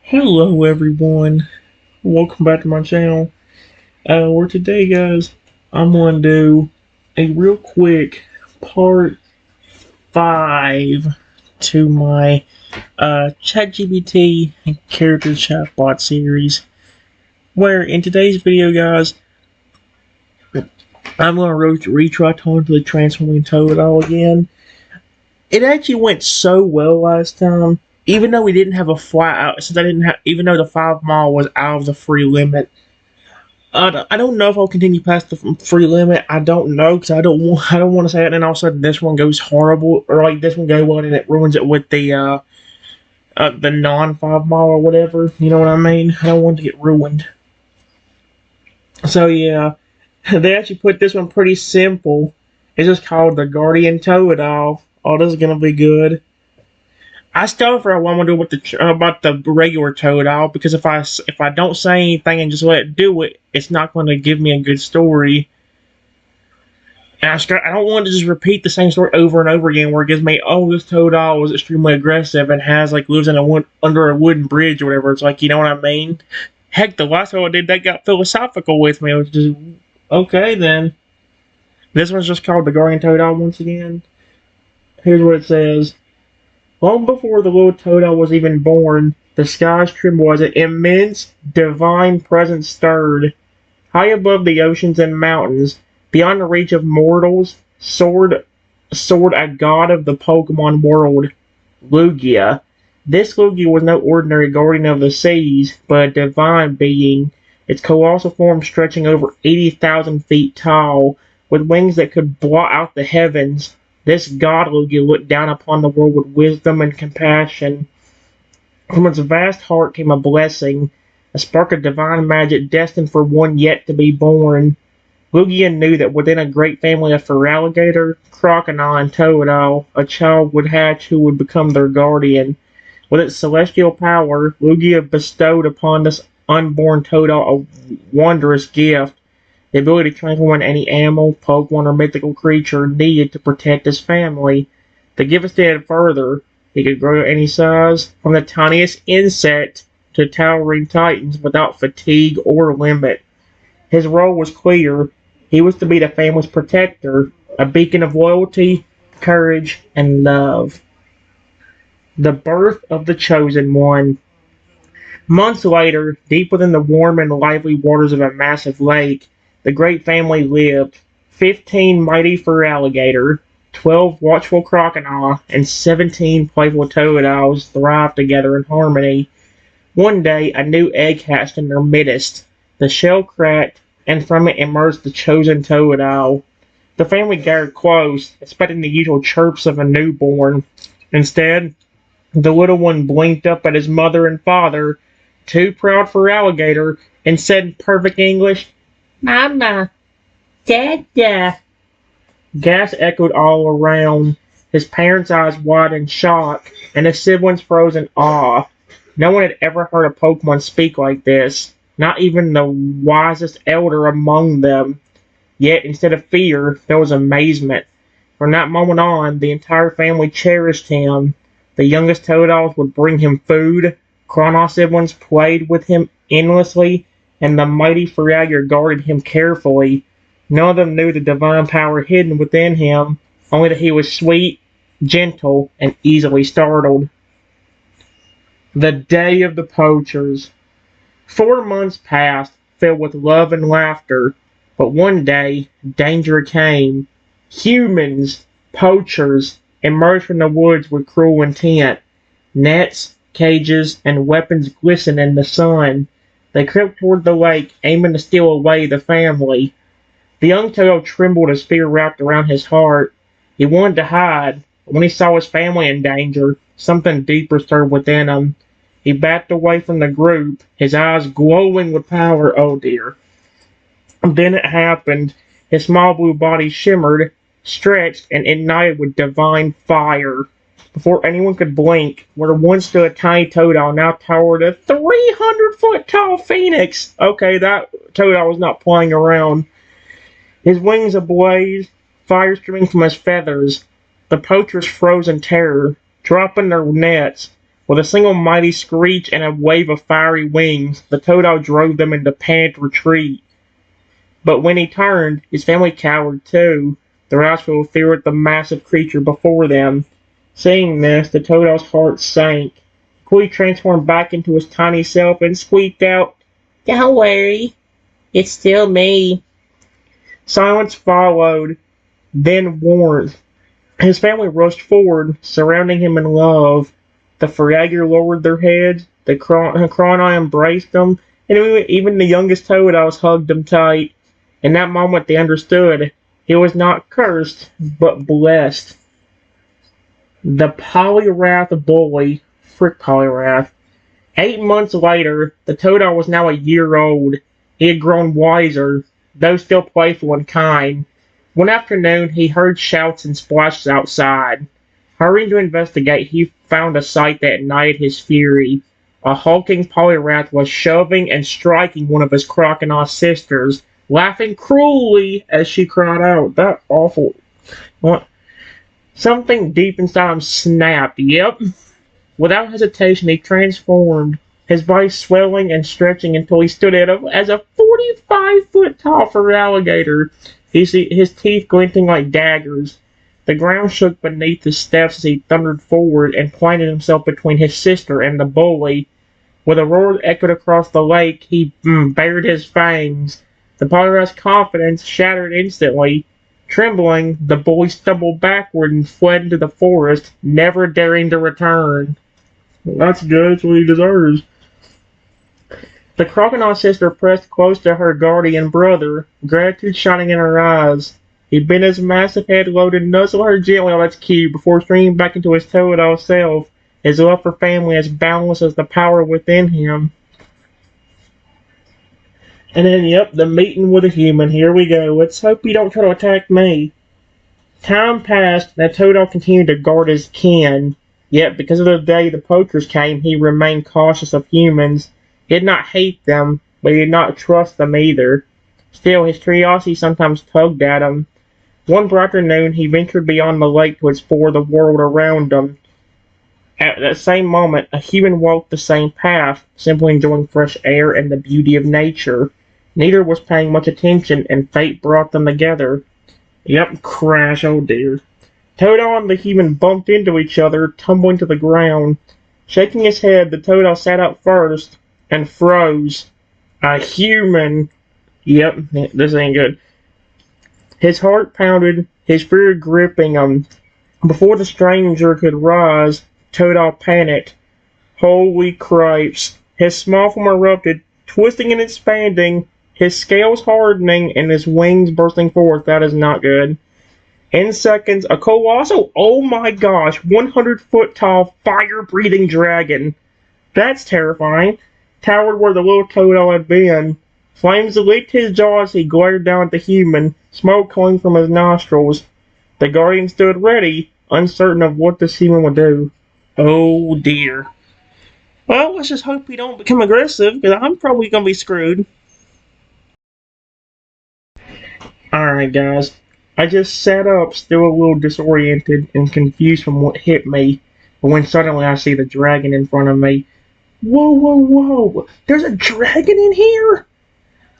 Hello everyone, welcome back to my channel. Where today guys, I'm going to do a real quick part 5 to my ChatGPT and character chatbot series. Where in today's video guys, I'm going to retry talking to the transforming Totodile again. It actually went so well last time, even though we didn't have a flat out, since I didn't have, even though the 5 mile was out of the free limit. I don't know if I'll continue past the free limit. I don't know because I don't want to say it, and then all of a sudden this one goes horrible, or like this one goes well and it ruins it with the non 5 mile or whatever. You know what I mean? I don't want to get ruined. So yeah, they actually put this one pretty simple. It's just called the Guardian Totodile. Oh, this is gonna be good. I still for a while wonder what about the regular Totodile, because if I don't say anything and just let it do it, it's not going to give me a good story. And I don't want to just repeat the same story over and over again, where it gives me, oh, this Totodile was extremely aggressive and lives in under a wooden bridge or whatever. It's like, you know what I mean? Heck, the last time I did that got philosophical with me. I was just okay then. This one's just called the Guardian Totodile once again. Here's what it says. Long before the little Totodile was even born, the skies trembled as an immense, divine presence stirred. High above the oceans and mountains, beyond the reach of mortals, soared a god of the Pokemon world, Lugia. This Lugia was no ordinary guardian of the seas, but a divine being, its colossal form stretching over 80,000 feet tall, with wings that could blot out the heavens. This god Lugia looked down upon the world with wisdom and compassion. From its vast heart came a blessing, a spark of divine magic destined for one yet to be born. Lugia knew that within a great family of Feraligatr, Crocodile, and Totodile, a child would hatch who would become their guardian. With its celestial power, Lugia bestowed upon this unborn Totodile a wondrous gift. The ability to transform into any animal, Pokemon, or mythical creature needed to protect his family. The gift extended further. He could grow to any size, from the tiniest insect to towering titans without fatigue or limit. His role was clear. He was to be the family's protector, a beacon of loyalty, courage, and love. The birth of the Chosen One. Months later, deep within the warm and lively waters of a massive lake, the great family lived. 15 mighty Feraligatr, 12 watchful Crocodile, and 17 playful Totodiles thrived together in harmony. One day, a new egg hatched in their midst. The shell cracked, and from it emerged the chosen Totodile. The family gathered close, expecting the usual chirps of a newborn. Instead, the little one blinked up at his mother and father, too proud Feraligatr, and said in perfect English, "Mama, Dada." Gas echoed all around, his parents' eyes wide in shock, and his siblings froze in awe. No one had ever heard a Pokemon speak like this, not even the wisest elder among them. Yet, instead of fear, there was amazement. From that moment on, the entire family cherished him. The youngest Totodiles would bring him food, Chronos siblings played with him endlessly, and the mighty Feraligatr guarded him carefully. None of them knew the divine power hidden within him, only that he was sweet, gentle, and easily startled. The Day of the Poachers. 4 months passed, filled with love and laughter, but one day, danger came. Humans, poachers, emerged from the woods with cruel intent. Nets, cages, and weapons glistened in the sun. They crept toward the lake, aiming to steal away the family. The young Toto trembled as fear wrapped around his heart. He wanted to hide, but when he saw his family in danger, something deeper stirred within him. He backed away from the group, his eyes glowing with power. Oh dear. Then it happened. His small blue body shimmered, stretched, and ignited with divine fire. Before anyone could blink, where once stood a tiny Totodile now towered a 300-foot tall phoenix. Okay, that Totodile was not playing around. His wings ablaze, fire streaming from his feathers. The poachers froze in terror, dropping their nets. With a single mighty screech and a wave of fiery wings, the Totodile drove them into panicked retreat. But when he turned, his family cowered too, their eyes full of fear at the massive creature before them. Seeing this, the Totodile's heart sank. Quickly transformed back into his tiny self and squeaked out, "Don't worry, it's still me." Silence followed, then warmth. His family rushed forward, surrounding him in love. The Fragger lowered their heads, the Cronai embraced them, and even the youngest Totodiles hugged him tight. In that moment they understood. He was not cursed, but blessed. The Polyrath bully, Frick Polyrath. 8 months later, the Totodile was now a year old. He had grown wiser, though still playful and kind. One afternoon, he heard shouts and splashes outside. Hurrying to investigate, he found a sight that ignited his fury. A hulking Polyrath was shoving and striking one of his crocodile sisters, laughing cruelly as she cried out. That awful. What? Something deep inside him snapped. Yep. Without hesitation, he transformed, his body swelling and stretching until he stood as a 45-foot tall fur alligator, his teeth glinting like daggers. The ground shook beneath his steps as he thundered forward and planted himself between his sister and the bully. With a roar that echoed across the lake, he bared his fangs. The Polyrath's confidence shattered instantly. Trembling, the bully stumbled backward and fled into the forest, never daring to return. That's good. That's what he deserves. The crocodile sister pressed close to her guardian brother, gratitude shining in her eyes. He bent his massive head low to nuzzle her gently on its cube before streaming back into his Totodile self, his love for family as boundless as the power within him. And then, yep, the meeting with a human. Here we go. Let's hope he don't try to attack me. Time passed, and the Totodile continued to guard his kin. Yet, because of the day the poachers came, he remained cautious of humans. He did not hate them, but he did not trust them either. Still, his curiosity sometimes tugged at him. One bright afternoon, he ventured beyond the lake to explore the world around him. At that same moment, a human walked the same path, simply enjoying fresh air and the beauty of nature. Neither was paying much attention, and fate brought them together. Yep, crash, oh dear. Totodile and the human bumped into each other, tumbling to the ground. Shaking his head, the Totodile sat up first and froze. A human. Yep, this ain't good. His heart pounded, his fear gripping him. Before the stranger could rise, Totodile panicked. Holy cripes. His small form erupted, twisting and expanding, his scales hardening, and his wings bursting forth. That is not good. In seconds, a colossal, oh my gosh, 100-foot tall, fire-breathing dragon. That's terrifying. Towered where the little Totodile had been. Flames licked his jaws as he glared down at the human, smoke coming from his nostrils. The guardian stood ready, uncertain of what this human would do. Oh dear. Well, let's just hope he don't become aggressive, because I'm probably going to be screwed. Alright guys, I just sat up, still a little disoriented and confused from what hit me, but when suddenly I see the dragon in front of me. Whoa, whoa, whoa! There's a dragon in here?!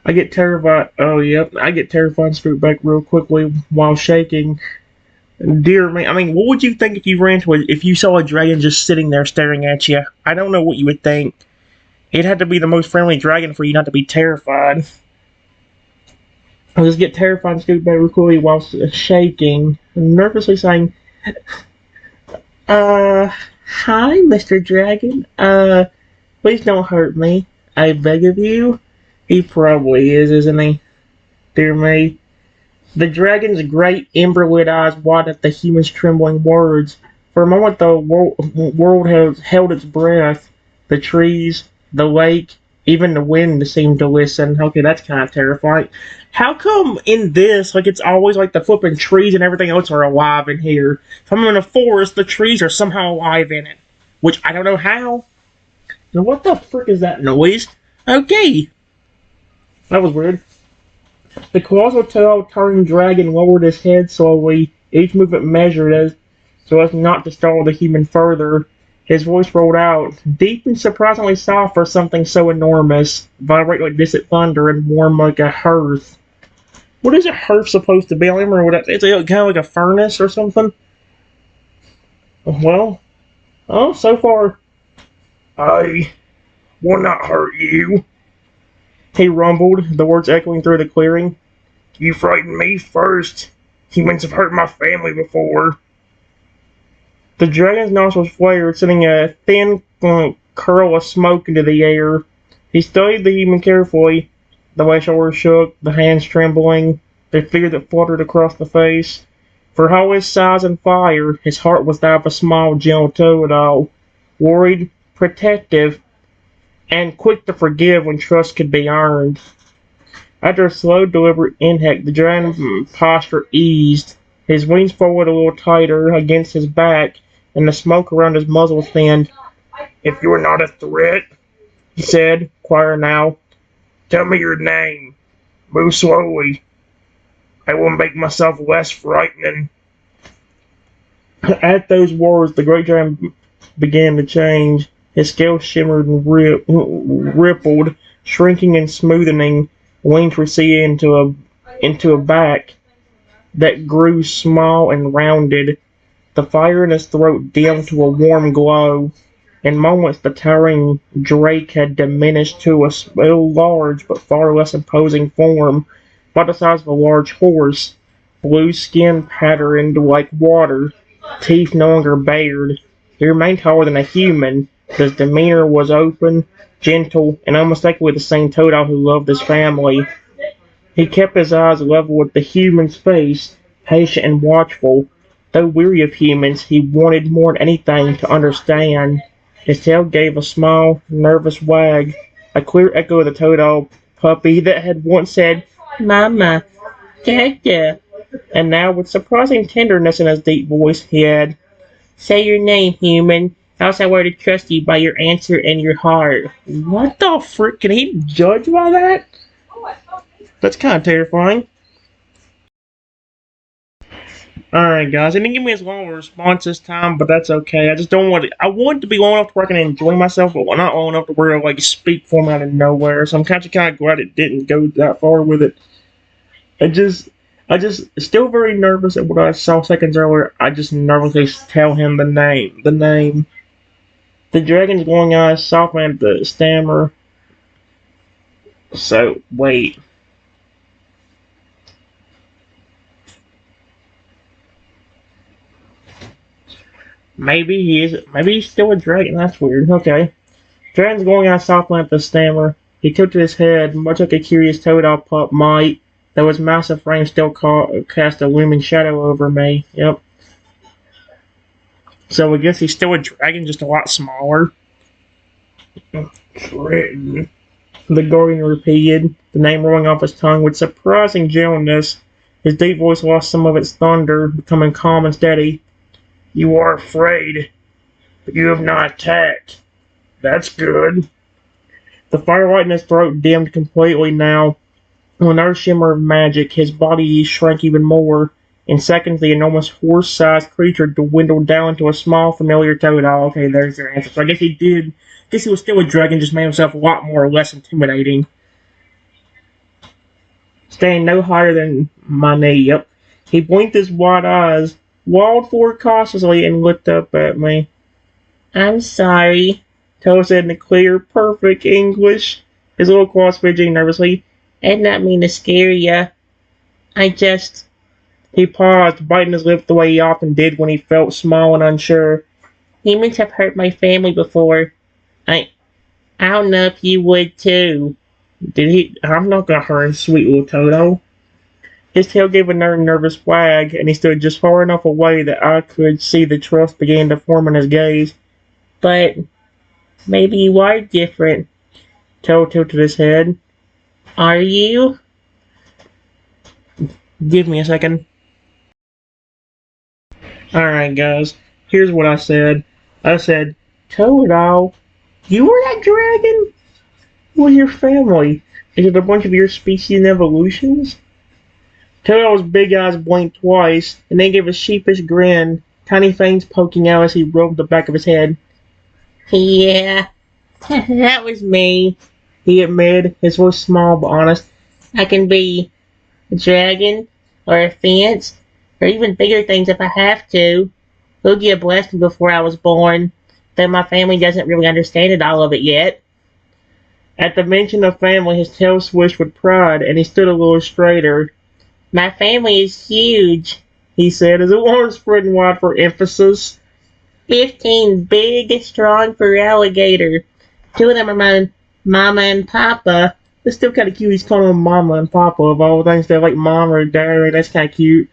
I get terrified. Oh, yep. I get terrified and scoot back real quickly while shaking. Dear me. I mean, what would you think if you ran to it, if you saw a dragon just sitting there staring at you? I don't know what you would think. It had to be the most friendly dragon for you not to be terrified. I'll just get terrified and scoot back real quickly while shaking, nervously saying, hi, Mr. Dragon. Please don't hurt me. I beg of you. He probably is, isn't he? Dear me. The dragon's great ember-lit eyes widened at the human's trembling words. For a moment the world held its breath. The trees, the lake, even the wind seemed to listen. Okay, that's kind of terrifying. How come in this, like, it's always like the flipping trees and everything else are alive in here? If I'm in a forest, the trees are somehow alive in it. Which, I don't know how. Now, what the frick is that noise? Okay. That was weird. The colossal tail-turning dragon lowered his head slowly, each movement measured so as not to startle the human further. His voice rolled out, deep and surprisingly soft for something so enormous, vibrate like distant thunder and warm like a hearth. What is a hearth supposed to be? I don't remember what that is. It's kind of like a furnace or something. Well, oh, so far, I will not hurt you, he rumbled, the words echoing through the clearing. You frightened me first. Humans have hurt my family before. The dragon's nostrils flared, sending a thin curl of smoke into the air. He studied the human carefully, the way shoulders shook, the hands trembling, the figure that fluttered across the face. For all his size and fire, his heart was that of a small, gentle Totodile, worried, protective, and quick to forgive when trust could be earned. After a slow, deliberate inhale, the dragon's posture eased. His wings folded a little tighter against his back, and the smoke around his muzzle thinned. If you're not a threat, he said, quieter now, tell me your name. Move slowly. I will make myself less frightening. At those words, the great dragon began to change. His scales shimmered and rippled, shrinking and smoothening. Wings receded into a back that grew small and rounded. The fire in his throat dimmed to a warm glow. In moments, the towering drake had diminished to a still large but far less imposing form, about the size of a large horse, blue skin patterned like water, teeth no longer bared. He remained taller than a human, but his demeanor was open, gentle, and unmistakably the same Totodile who loved his family. He kept his eyes level with the human's face, patient and watchful. Though weary of humans, he wanted more than anything to understand. His tail gave a small, nervous wag, a clear echo of the Totodile puppy that had once said, Mama, Dada. And now, with surprising tenderness in his deep voice, he had, Say your name, human, else I were to trust you by your answer and your heart. What the frick? Can he judge by that? That's kind of terrifying. Alright, guys, it didn't give me as long a response this time, but that's okay. I just don't want it. I want it to be long enough to where I can enjoy myself, but not long enough to where it'll, like, speak for me out of nowhere. So I'm kind of glad it didn't go that far with it. I just still very nervous at what I saw seconds earlier. I just nervously tell him the name. The name. The dragon's glowing eyes softened at the stammer. So, wait. Maybe he's still a dragon. That's weird. Okay. Dragon's glowing eyes softened at the stammer. He tilted his head, much like a curious Totodile pup might, though his massive frame still cast a looming shadow over me. Yep. So I guess he's still a dragon, just a lot smaller. Dragon. The guardian repeated, the name rolling off his tongue with surprising gentleness. His deep voice lost some of its thunder, becoming calm and steady. You are afraid, but you have not attacked. That's good. The firelight in his throat dimmed completely now. With another shimmer of magic, his body shrank even more. In seconds, the enormous horse-sized creature dwindled down to a small, familiar Totodile. Okay, there's their answer. So I guess he did. I guess he was still a dragon, just made himself a lot more or less intimidating. Staying no higher than my knee. Yep. He blinked his wide eyes, walled forward cautiously, and looked up at me. I'm sorry, Toto said in the clear, perfect English, his little claws fidgeting nervously. I did not mean to scare ya. I just... He paused, biting his lip the way he often did when he felt small and unsure. Humans have hurt my family before. I don't know if you would too. Did he? I'm not gonna hurt his sweet little Toto. His tail gave another nervous wag, and he stood just far enough away that I could see the trust beginning to form in his gaze. But maybe you are different. Toto tilted his head. Are you? Give me a second. Alright, guys. Here's what I said. I said, Totodile, you were that dragon? Who's your family? Is it a bunch of your species and evolutions? Totodile's big eyes blinked twice, and then gave a sheepish grin, tiny fangs poking out as he rubbed the back of his head. Yeah, that was me, he admitted, his voice small but honest. I can be a dragon, or a fence, or even bigger things if I have to. Boogie blessed me before I was born, though my family doesn't really understand all of it yet. At the mention of family, his tail swished with pride, and he stood a little straighter. My family is huge, he said, his arms spreading wide for emphasis. 15 big, strong for alligator. Two of them are my mama and papa. It's still kind of cute. He's calling them mama and papa of all things. They're like mom or dad. That's kind of cute.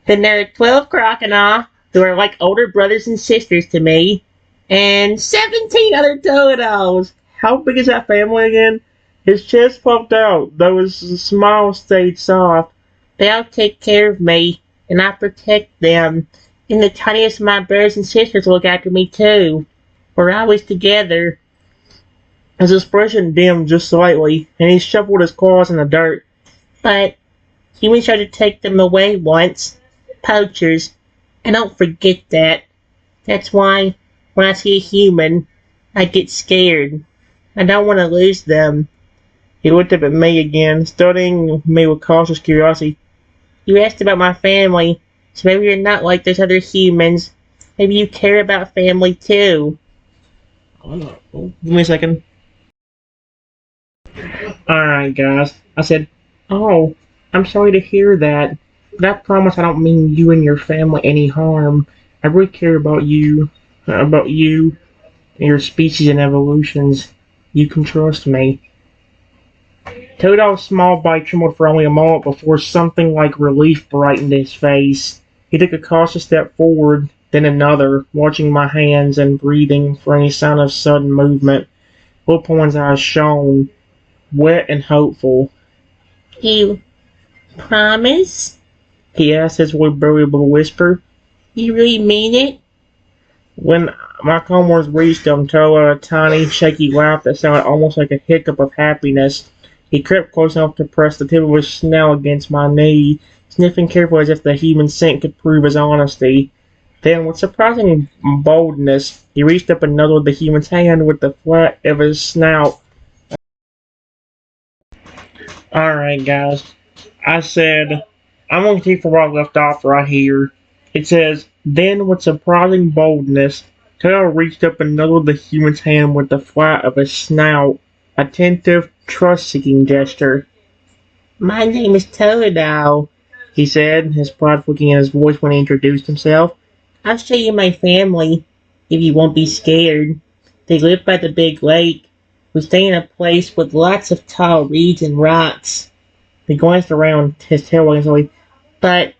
Then there are 12 crocodiles who are like older brothers and sisters to me. And 17 other Totodiles. How big is that family again? His chest puffed out, though his smile stayed soft. They all take care of me, and I protect them. And the tiniest of my brothers and sisters look after me too. We're always together. His expression dimmed just slightly, and he shuffled his claws in the dirt. But humans tried to take them away once. Poachers. And don't forget that. That's why when I see a human, I get scared. I don't want to lose them. He looked up at me again, studying me with cautious curiosity. You asked about my family, so maybe you're not like those other humans. Maybe you care about family too. Oh, give me a second. Alright, guys. I said, oh, I'm sorry to hear that. But I promise I don't mean you and your family any harm. I really care about you and your species and evolutions. You can trust me. Totodile's small bite trembled for only a moment before something like relief brightened his face. He took a cautious step forward, then another, watching my hands and breathing for any sign of sudden movement. Bullpoint's eyes shone, wet and hopeful. You promise? He asked, his voice buried with a whisper. You really mean it? When my comrades reached him, Toe let a tiny, shaky laugh that sounded almost like a hiccup of happiness. He crept close enough to press the tip of his snout against my knee, sniffing carefully as if the human scent could prove his honesty. Then, with surprising boldness, he reached up and nuzzled the human's hand with the flat of his snout. Alright, guys. I said, I'm going to take from where I left off right here. It says, then with surprising boldness, Tail reached up and nuzzled the human's hand with the flat of his snout, a tentative, trust-seeking gesture. My name is Totodile, he said, his pride flicking in his voice when he introduced himself. I'll show you my family, if you won't be scared. They live by the big lake. We stay in a place with lots of tall reeds and rocks. He glanced around, his tail wagging slowly. But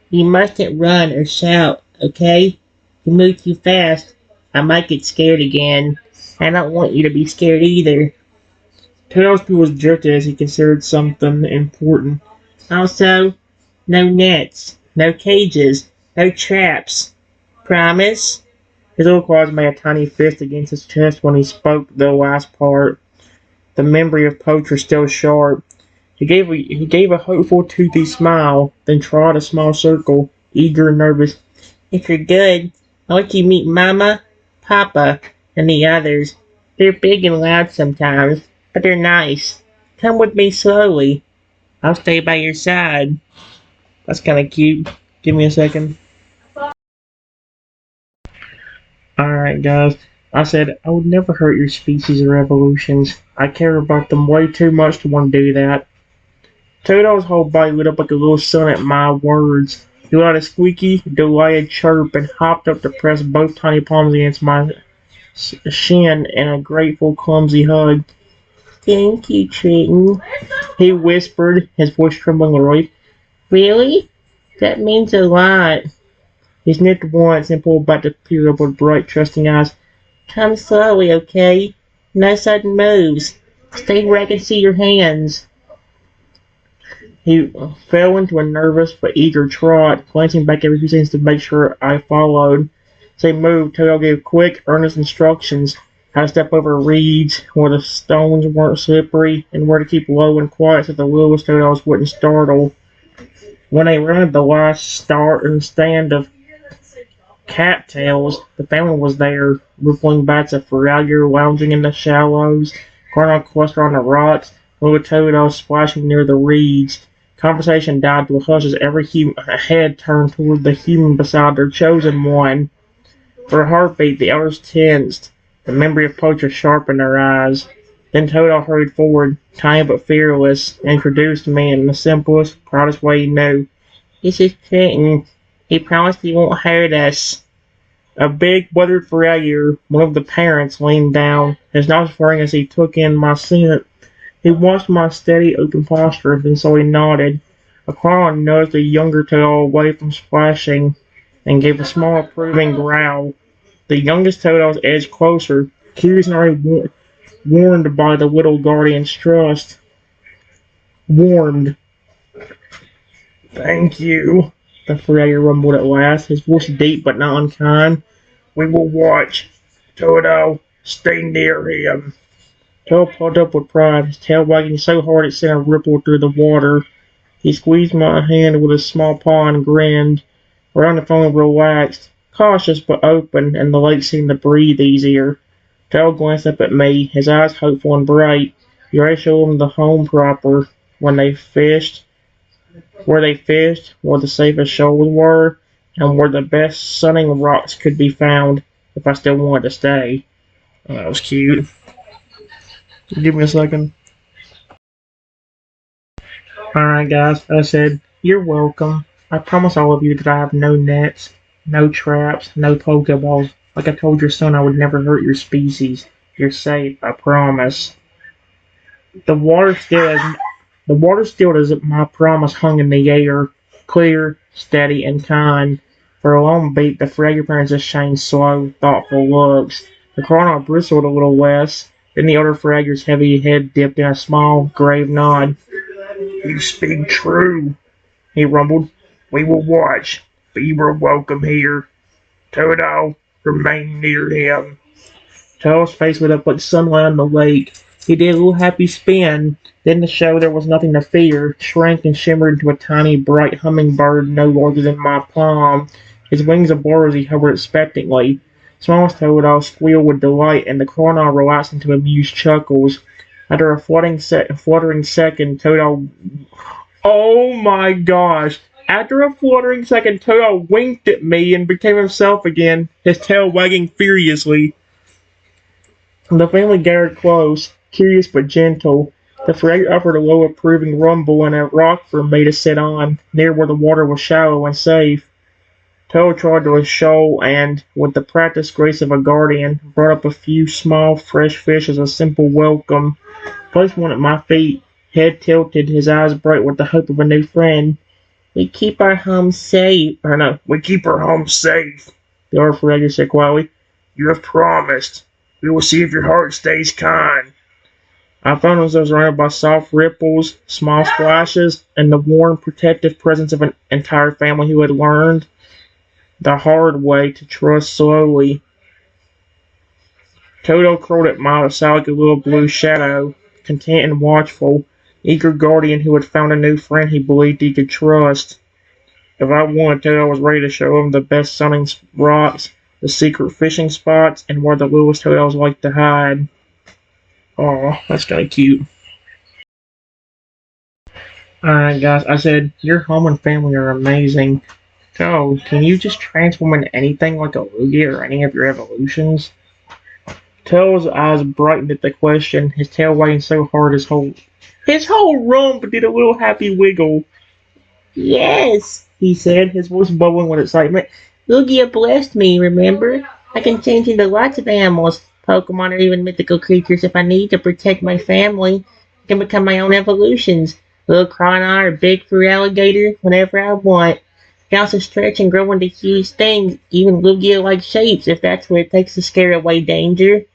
you mustn't run or shout, okay? If you move too fast, I might get scared again. I don't want you to be scared either. Tailspin was jerked as he considered something important. Also, no nets, no cages, no traps. Promise? His little claws made a tiny fist against his chest when he spoke the last part. The memory of Poacher still sharp. He gave a hopeful, toothy smile, then trod a small circle, eager and nervous. If you're good, I'll let you meet Mama, Papa, and the others. They're big and loud sometimes, but they're nice. Come with me slowly. I'll stay by your side. That's kind of cute. Give me a second. Alright, guys. I said I would never hurt your species or evolutions. I care about them way too much to want to do that. Totodile's whole body lit up like a little sun at my words. He let out a squeaky, delighted chirp and hopped up to press both tiny palms against my shin in a grateful, clumsy hug. Thank you, Triton, he whispered, his voice trembling with relief. Really? That means a lot. He sniffed once and pulled back to peer up with bright, trusting eyes. Come slowly, okay? No sudden moves. Stay where I can see your hands. He fell into a nervous but eager trot, glancing back every few seconds to make sure I followed. As they moved, Totodile gave quick, earnest instructions how to step over reeds where the stones weren't slippery, and where to keep low and quiet so the littlest Totodiles wouldn't startle. When they rounded the last start and stand of Cattails. The family was there, rippling bats of Ferralia lounging in the shallows, Coronal cluster on the rocks, little Totodile splashing near the reeds. Conversation died to a hush as every head turned toward the human beside their chosen one. For a heartbeat, the elders tensed, the memory of poacher sharp in their eyes. Then Totodile hurried forward, tiny but fearless, and introduced me in the simplest, proudest way he knew. This is Clinton. He promised he won't hurt us. A big, weathered farrier, one of the parents, leaned down, his nose flaring as he took in my scent. He watched my steady, open posture, then slowly nodded. A clown nudged the younger tail away from splashing, and gave a small, approving growl. The youngest Toto's edged closer, curious and already warned by the little guardian's trust. Warned. Thank you, the farrier rumbled at last, his voice deep but not unkind. We will watch. Toto, stay near him. Toto pulled up with pride, his tail wagging so hard it sent a ripple through the water. He squeezed my hand with his small paw and grinned. Around the phone relaxed, cautious but open, and the lake seemed to breathe easier. Toto glanced up at me, his eyes hopeful and bright. You already showed him the home proper. When they fished, where they fished, where the safest shoals were, and where the best sunning rocks could be found if I still wanted to stay. Oh, that was cute. Give me a second. Alright guys, I said, you're welcome. I promise all of you that I have no nets, no traps, no pokeballs. Like I told your son, I would never hurt your species. You're safe, I promise. The water still as my promise hung in the air, clear, steady, and kind. For a long beat, the fragile parents exchanged slow, thoughtful looks. The Coronel bristled a little less. Then the older fragger's heavy head dipped in a small, grave nod. You speak true, he rumbled. We will watch, but you are welcome here. Toto, remain near him. Toto's face lit up like sunlight on the lake. He did a little happy spin, then to show there was nothing to fear, shrank and shimmered into a tiny, bright hummingbird no larger than my palm. His wings abore as he hovered expectantly. Smallest Totodile squealed with delight, and the Coronel relaxed into amused chuckles. After a fluttering second, Totodile... Oh my gosh! After a fluttering second, Totodile winked at me and became himself again, his tail wagging furiously. The family gathered close, curious but gentle. The frigate offered a low approving rumble and a rock for me to sit on, near where the water was shallow and safe. Toto trod to a shoal and, with the practiced grace of a guardian, brought up a few small, fresh fish as a simple welcome. Placed one at my feet, head tilted, his eyes bright with the hope of a new friend. We keep our home safe. We keep our home safe, the old frigate said quietly. You have promised. We will see if your heart stays kind. I found ourselves surrounded by soft ripples, small splashes, and the warm, protective presence of an entire family who had learned the hard way to trust slowly. Toto curled at my side like a little blue shadow, content and watchful, eager guardian who had found a new friend he believed he could trust. If I wanted, Toto was ready to show him the best sunning rocks, the secret fishing spots, and where the littlest Tototiles like to hide. Aw, that's kinda cute. Alright guys, I said, your home and family are amazing. So, can you just transform into anything like a Lugia or any of your evolutions? Toto's eyes brightened at the question, his tail wagging so hard his whole rump did a little happy wiggle. Yes, he said, his voice bubbling with excitement. Lugia blessed me, remember? I can change into lots of animals, Pokemon, or even mythical creatures if I need to protect my family. I can become my own evolutions. Little Cronut or big fur alligator, whenever I want. I can also stretch and grow into huge things, even Lugia-like shapes, if that's what it takes to scare away danger.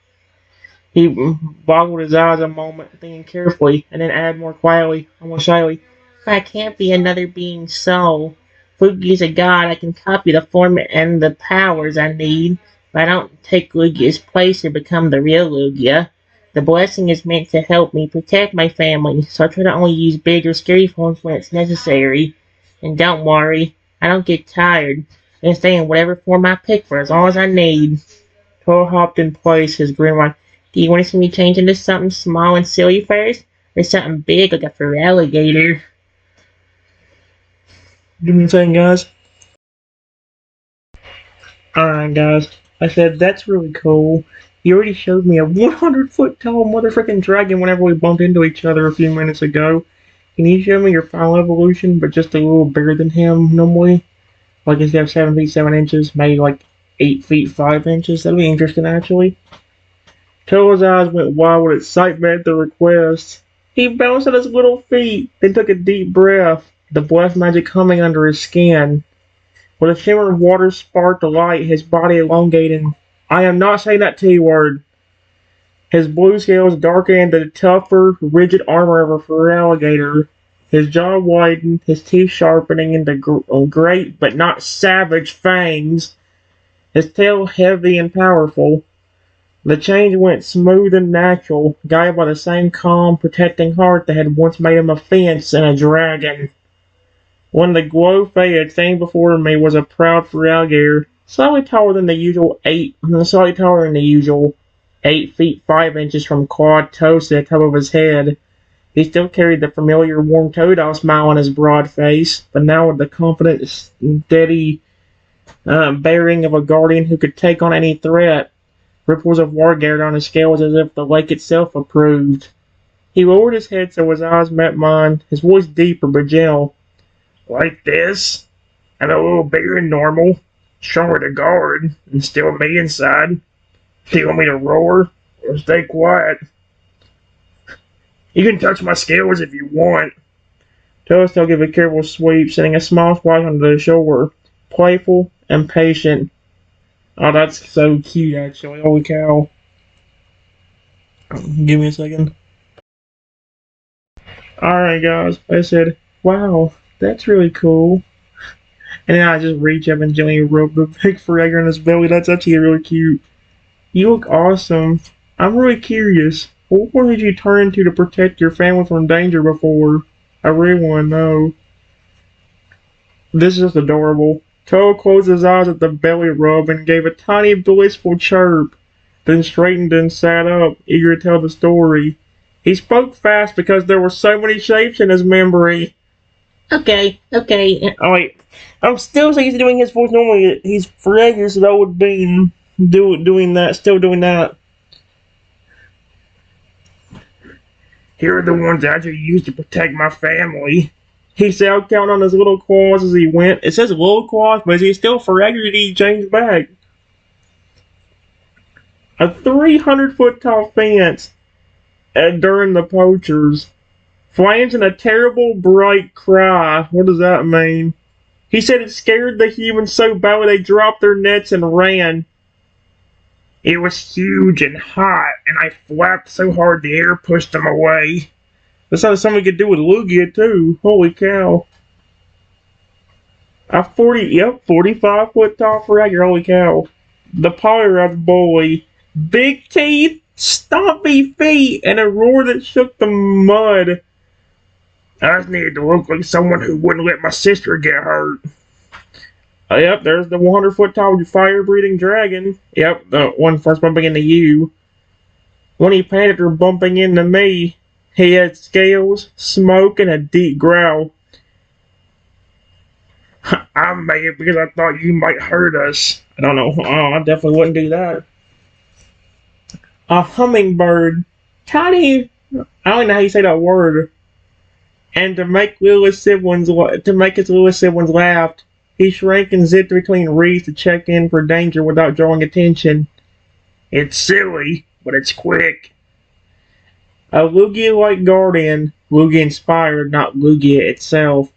He boggled his eyes a moment, thinking carefully, and then added more quietly, almost shyly, I can't be another being's soul. If Lugia's a god, I can copy the form and the powers I need, but I don't take Lugia's place or become the real Lugia. The blessing is meant to help me protect my family, so I try to only use big or scary forms when it's necessary. And don't worry, I don't get tired. and stay in whatever form I pick for as long as I need. Toad hopped in place, his grin wide. Do you want to see me change into something small and silly first? Or something big like a fur alligator? Give me a second, guys. Alright, guys. I said, that's really cool. You already showed me a 100-foot tall motherfucking dragon whenever we bumped into each other a few minutes ago. Can you show me your final evolution, but just a little bigger than him normally? Like instead of 7 feet 7 inches, maybe like 8 feet 5 inches. That'd be interesting, actually. Toad's eyes went wide with excitement at the request. He bounced at his little feet, then took a deep breath, the black magic humming under his skin. With a shimmer of water sparked the light, his body elongated. I am not saying that T word. His blue scales darkened into the tougher, rigid armor of a fur alligator. His jaw widened, his teeth sharpening into great but not savage fangs. His tail heavy and powerful. The change went smooth and natural, guided by the same calm, protecting heart that had once made him a fence and a dragon. When the glow faded, standing before me was a proud fur alligator, slightly taller than the usual 8 feet 5 inches from clawed toes to the top of his head. He still carried the familiar warm Totodile smile on his broad face, but now with the confident, steady bearing of a guardian who could take on any threat. Ripples of water gathered on his scales as if the lake itself approved. He lowered his head so his eyes met mine, his voice deeper but gentle. Like this? And a little bigger than normal? Stronger to guard, and still me inside? Do you want me to roar, or stay quiet? You can touch my scales if you want. Toadstool gave a careful sweep, sending a small splash onto the shore. Playful and patient. Oh, that's so cute, actually. Holy cow. Give me a second. Alright, guys. I said, wow, that's really cool. And then I just reach up and gently rub the big fragger in his belly. That's actually really cute. You look awesome. I'm really curious. What did you turn into to protect your family from danger before? I really want to know. This is just adorable. Toad closed his eyes at the belly rub and gave a tiny blissful chirp, then straightened and sat up, eager to tell the story. He spoke fast because there were so many shapes in his memory. Okay. Oh wait, I'm still so used to doing his voice normally. He's fragile, so that would be doing that. Here are the ones I actually used to protect my family. He said, counting on his little claws as he went. It says little claws, but he's still fragile. He changed back. A 300-foot tall fence during the poachers. Flames and a terrible bright cry. What does that mean? He said it scared the humans so badly they dropped their nets and ran. It was huge and hot, and I flapped so hard the air pushed them away. That's how somebody could do with Lugia too. Holy cow. A 45-foot tall fragger, holy cow. The Polyrath bully. Big teeth, stompy feet, and a roar that shook the mud. I just needed to look like someone who wouldn't let my sister get hurt. Yep, there's the 100-foot tall fire-breathing dragon. Yep, the one first bumping into you. When he panicked or bumping into me, he had scales, smoke, and a deep growl. I made it because I thought you might hurt us. I don't know. Oh, I definitely wouldn't do that. A hummingbird. Tiny. I don't know how you say that word. And to make his little siblings laugh, he shrank and zipped between reeds to check in for danger without drawing attention. It's silly, but it's quick. A Lugia-like guardian, Lugia-inspired, not Lugia itself.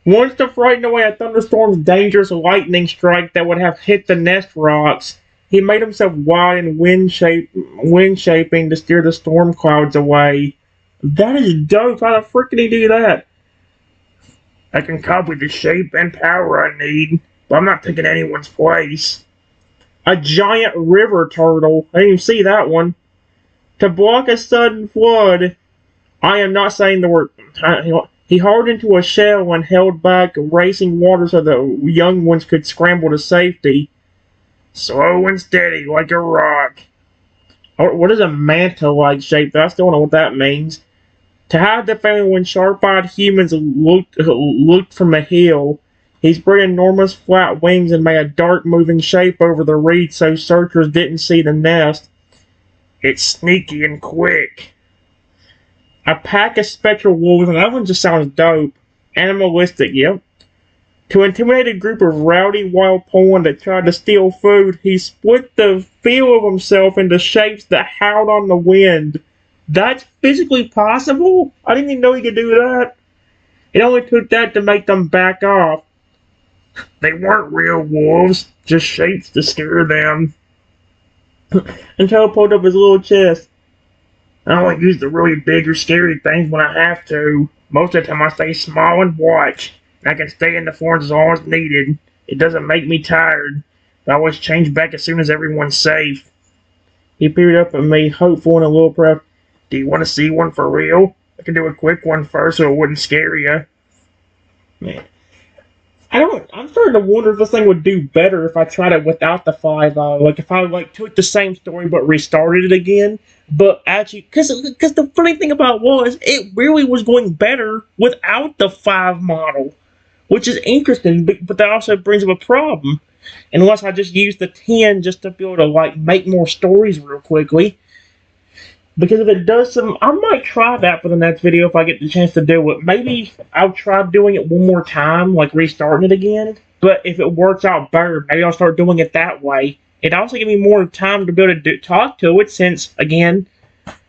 Once to frighten away a thunderstorm's dangerous lightning strike that would have hit the nest rocks, he made himself wide and wind-shaping to steer the storm clouds away. That is dope. How the frick did he do that? I can copy the shape and power I need, but I'm not taking anyone's place. A giant river turtle. I didn't even see that one. To block a sudden flood. I am not saying the word. He hardened into a shell and held back racing water so the young ones could scramble to safety. Slow and steady, like a rock. Or what is a manta-like shape? I still don't know what that means. To hide the family when sharp-eyed humans looked from a hill, he spread enormous flat wings and made a dark moving shape over the reeds so searchers didn't see the nest. It's sneaky and quick. A pack of spectral wolves, and that one just sounds dope. Animalistic, yep. To intimidate a group of rowdy wild Poland that tried to steal food, he split the feel of himself into shapes that howled on the wind. That's physically possible? I didn't even know he could do that. It only took that to make them back off. They weren't real wolves, just shapes to scare them. Until pulled up his little chest. I only use the really big or scary things when I have to. Most of the time I stay small and watch. I can stay in the forest as long as needed. It doesn't make me tired. I always change back as soon as everyone's safe. He peered up at me, hopeful and a little proud. Do you want to see one for real? I can do a quick one first so it wouldn't scare you. Man. I'm starting to wonder if this thing would do better if I tried it without the 5-eye. Like, if I, took the same story but restarted it again. But actually, because the funny thing about it was, it really was going better without the 5 model. Which is interesting, but that also brings up a problem. Unless I just use the 10 just to be able to, make more stories real quickly. Because if it does I might try that for the next video if I get the chance to do it. Maybe I'll try doing it one more time, restarting it again. But if it works out better, maybe I'll start doing it that way. It also give me more time to be able to talk to it, since again,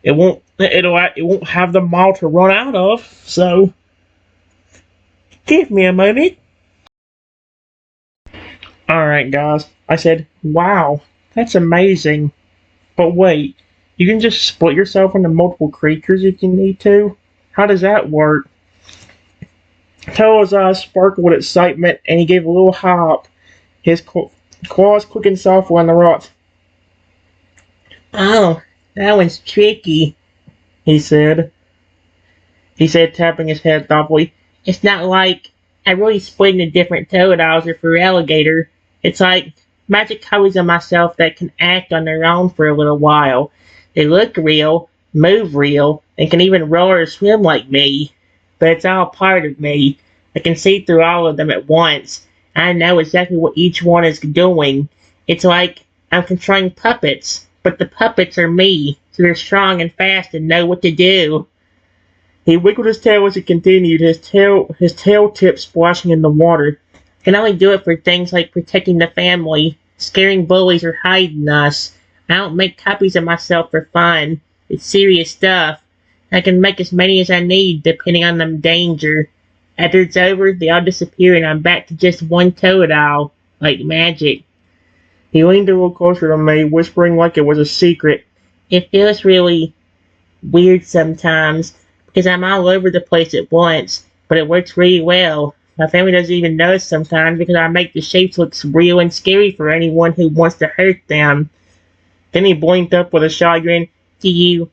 it won't have the model to run out of. So, give me a moment. All right, guys. I said, wow, that's amazing. But wait. You can just split yourself into multiple creatures if you need to? How does that work? Toto's eyes sparkled with excitement, and he gave a little hop, his claws clicking softly on the rocks. Oh, that one's tricky, he said. He said, tapping his head thoughtfully. It's not like I really split into different Totodiles or for alligator. It's like magic copies of myself that can act on their own for a little while. They look real, move real, and can even roll or swim like me. But it's all part of me. I can see through all of them at once. I know exactly what each one is doing. It's like I'm controlling puppets, but the puppets are me, so they're strong and fast and know what to do. He wiggled his tail as he continued, his tail tip splashing in the water. I can only do it for things like protecting the family, scaring bullies, or hiding us. I don't make copies of myself for fun. It's serious stuff. I can make as many as I need, depending on the danger. After it's over, they all disappear and I'm back to just one Totodile, like magic. He leaned a little closer to me, whispering like it was a secret. It feels really weird sometimes, because I'm all over the place at once, but it works really well. My family doesn't even notice sometimes because I make the shapes look real and scary for anyone who wants to hurt them. Then he blinked up with a shy grin. Do you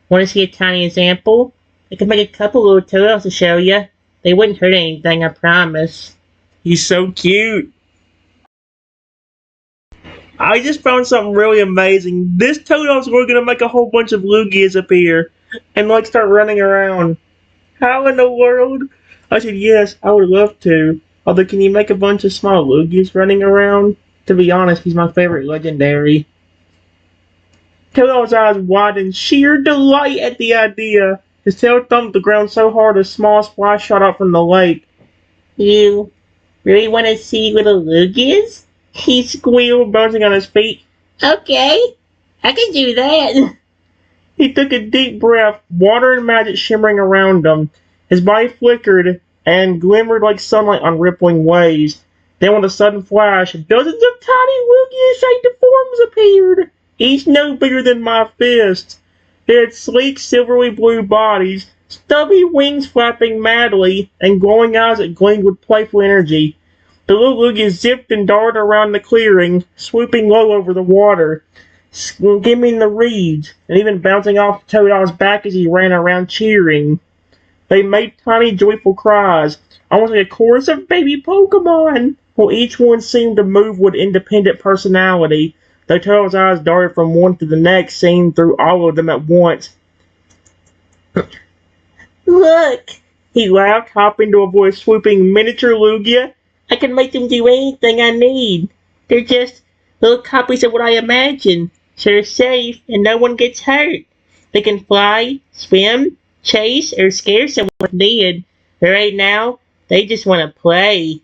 want to see a tiny example? I can make a couple little Totodiles to show you. They wouldn't hurt anything, I promise. He's so cute. I just found something really amazing. This Totodile's going to make a whole bunch of Lugias appear and start running around. How in the world? I said, yes, I would love to. Although, can you make a bunch of small Lugias running around? To be honest, he's my favorite legendary. Toto's eyes widened in sheer delight at the idea. His tail thumped the ground so hard a small splash shot out from the lake. You really want to see little Lugias? He squealed, bouncing on his feet. Okay, I can do that. He took a deep breath, water and magic shimmering around him. His body flickered and glimmered like sunlight on rippling waves. Then with a sudden flash, dozens of tiny Lugia-shaped forms appeared, each no bigger than my fist. They had sleek, silvery blue bodies, stubby wings flapping madly, and glowing eyes that gleamed with playful energy. The little Lugia zipped and darted around the clearing, swooping low over the water, skimming the reeds, and even bouncing off Totodile's back as he ran around cheering. They made tiny, joyful cries, almost like a chorus of baby Pokemon, while each one seemed to move with independent personality. The turtle's eyes darted from one to the next, seeing through all of them at once. Look! He laughed, hopping to avoid swooping miniature Lugia. I can make them do anything I need. They're just little copies of what I imagine, so they're safe and no one gets hurt. They can fly, swim, chase, or scare someone if needed. But right now, they just want to play.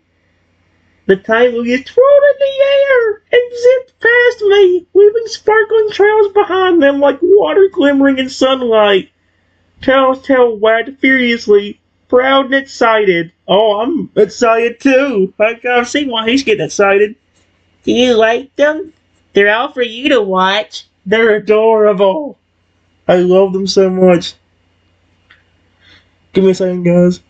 The tiny Lugia twirled in the air and zipped past me, leaving sparkling trails behind them like water glimmering in sunlight. Tail's tail wagged furiously, proud and excited. Oh, I'm excited too. I've seen why he's getting excited. Do you like them? They're all for you to watch. They're adorable. I love them so much. Give me a second, guys.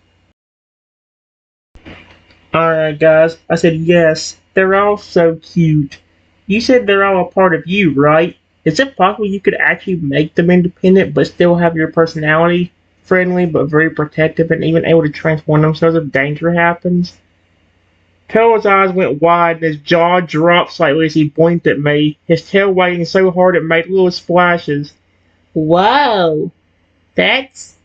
Alright, guys. I said yes. They're all so cute. You said they're all a part of you, right? Is it possible you could actually make them independent but still have your personality? Friendly but very protective and even able to transform themselves if danger happens? Tail's eyes went wide and his jaw dropped slightly as he blinked at me, his tail wagging so hard it made little splashes. Whoa! That's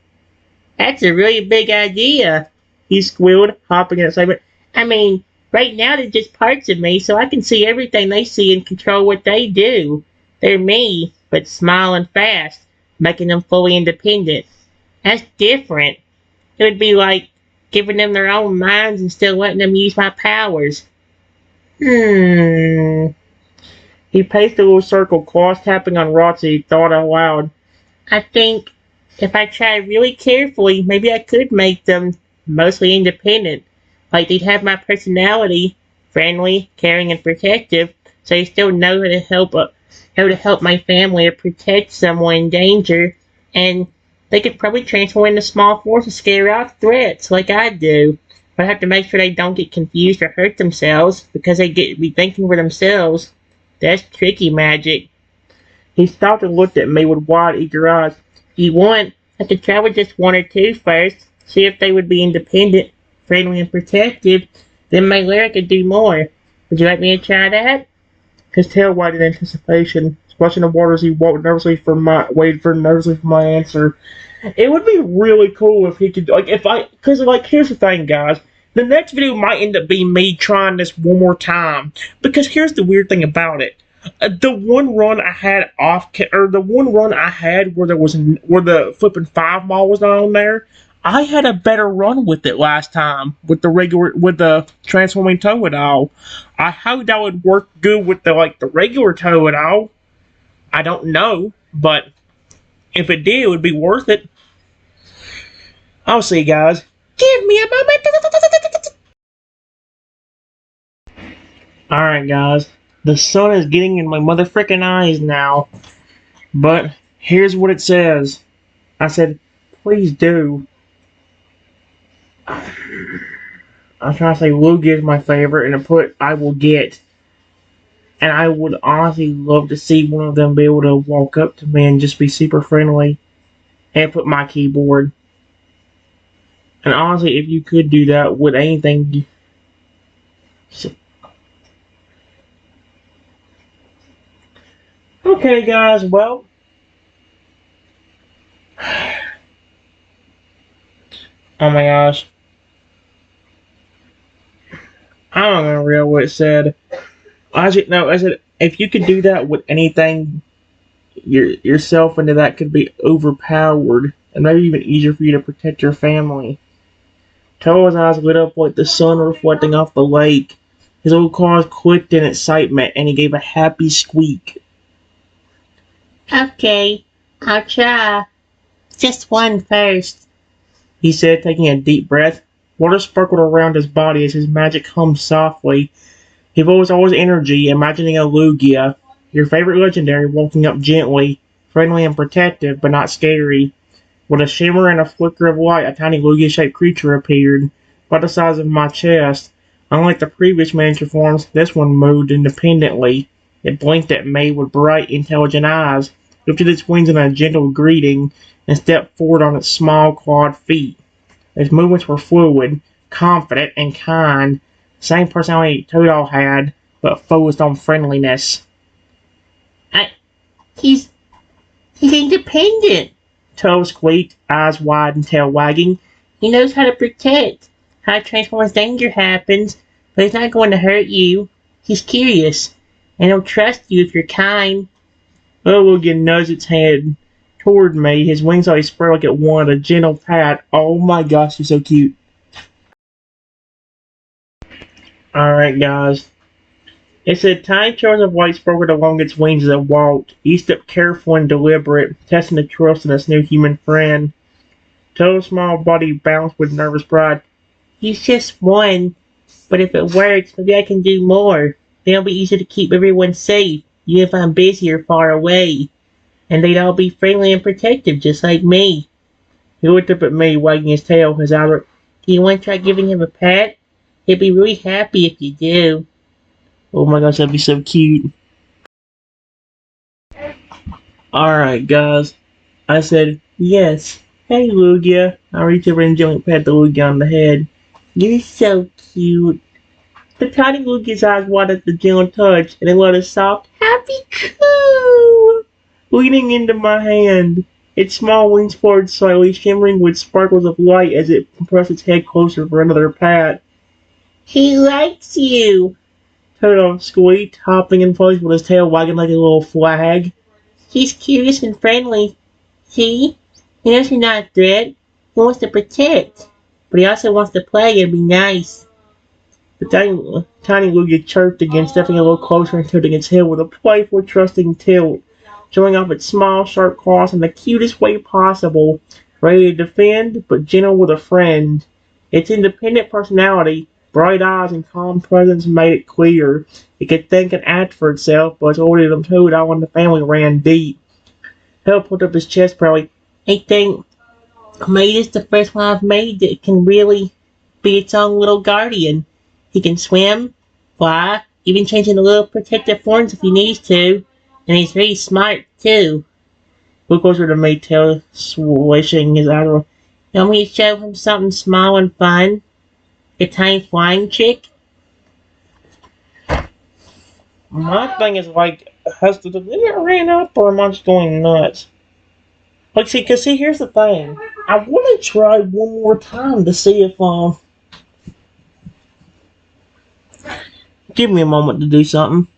a really big idea, he squealed, hopping in excitement. I mean, right now they're just parts of me, so I can see everything they see and control what they do. They're me, but small and fast, making them fully independent. That's different. It would be like giving them their own minds and still letting them use my powers. He paced a little circle, claws tapping on rocks as he thought out loud. I think if I tried really carefully, maybe I could make them mostly independent. Like they'd have my personality, friendly, caring, and protective, so they still know how to help my family or protect someone in danger, and they could probably transform into small force to scare out threats like I do. But I have to make sure they don't get confused or hurt themselves because they get to be thinking for themselves. That's tricky magic. He stopped and looked at me with wide, eager eyes. If you want, I could try with just one or two first, see if they would be independent, friendly, and protective. Then maybe I could do more. Would you like me to try that? His tail wagged in anticipation, splashing the water as he waited nervously for my answer. It would be really cool if he could, here's the thing, guys. The next video might end up being me trying this one more time, because here's the weird thing about it. The one run I had where the flipping 5 mile was not on there, I had a better run with it last time with the transforming Totodile. I hoped that would work good with the regular Totodile. I don't know, but if it did, it would be worth it. I'll see you guys. Give me a moment. Alright, guys. The sun is getting in my motherfucking eyes now. But here's what it says. I said, please do. I'm trying to say Lugia is my favorite, and I put I will get. And I would honestly love to see one of them be able to walk up to me and just be super friendly and put my keyboard. And honestly, if you could do that with anything. Okay, guys, well. Oh my gosh. I don't know real what it said. I said if you could do that with anything, yourself into that could be overpowered and maybe even easier for you to protect your family. Toa's eyes lit up like the sun reflecting off the lake. His little claws clicked in excitement and he gave a happy squeak. Okay, I'll try. Just one first, he said, taking a deep breath. Water sparkled around his body as his magic hummed softly. He was always energy, imagining a Lugia, your favorite legendary, walking up gently, friendly and protective, but not scary. With a shimmer and a flicker of light, a tiny Lugia-shaped creature appeared, about the size of my chest. Unlike the previous miniature forms, this one moved independently. It blinked at me with bright, intelligent eyes, lifted its wings in a gentle greeting, and stepped forward on its small, clawed feet. His movements were fluid, confident, and kind. Same personality Totodile had, but focused on friendliness. I, he's He's independent, Toto squeaked, eyes wide and tail wagging. He knows how to protect, how to transform when danger happens, but he's not going to hurt you. He's curious, and he'll trust you if you're kind. Logan nudged its head toward me, his wings always spread like it wanted a gentle pat. Oh my gosh, he's so cute. Alright, guys. It said tiny trails of white sprinkled along its wings as it walked, each step careful and deliberate, testing the trust in its new human friend. Toad's small body bounced with nervous pride. He's just one, but if it works, maybe I can do more. Then it'll be easier to keep everyone safe, even if I'm busy or far away. And they'd all be friendly and protective, just like me. He looked up at me, wagging his tail, his eyes were, do you want to try giving him a pet? He'd be really happy if you do. Oh my gosh, that'd be so cute. Alright, guys. I said, yes. Hey, Lugia. I reached over and gently patted the Lugia on the head. You're so cute. The tiny Lugia's eyes widened at the gentle touch, and it let a soft, happy coo, leaning into my hand. Its small wings fluttered slightly, shimmering with sparkles of light as it pressed its head closer for another pat. He likes you, Toto squeaked, hopping in place with his tail wagging like a little flag. He's curious and friendly. See? He knows you're not a threat. He wants to protect. But he also wants to play and be nice. The tiny Lugia chirped again, stepping a little closer and tilting its head with a playful, trusting tilt, showing off its small, sharp claws in the cutest way possible, ready to defend, but gentle with a friend. Its independent personality, bright eyes, and calm presence made it clear. It could think and act for itself, but its older than Totodile and the family ran deep. Hell pulled up his chest proudly. I think maybe it's the first one I've made that can really be its own little guardian. He can swim, fly, even change into little protective forms if he needs to. And he's very smart, too. Look closer to me, tail swishing his eyes. You want me to show him something small and fun? A tiny flying chick? My thing is like, has the video ran up or am I just going nuts? Like, see, here's the thing. I want to try one more time to see if, give me a moment to do something.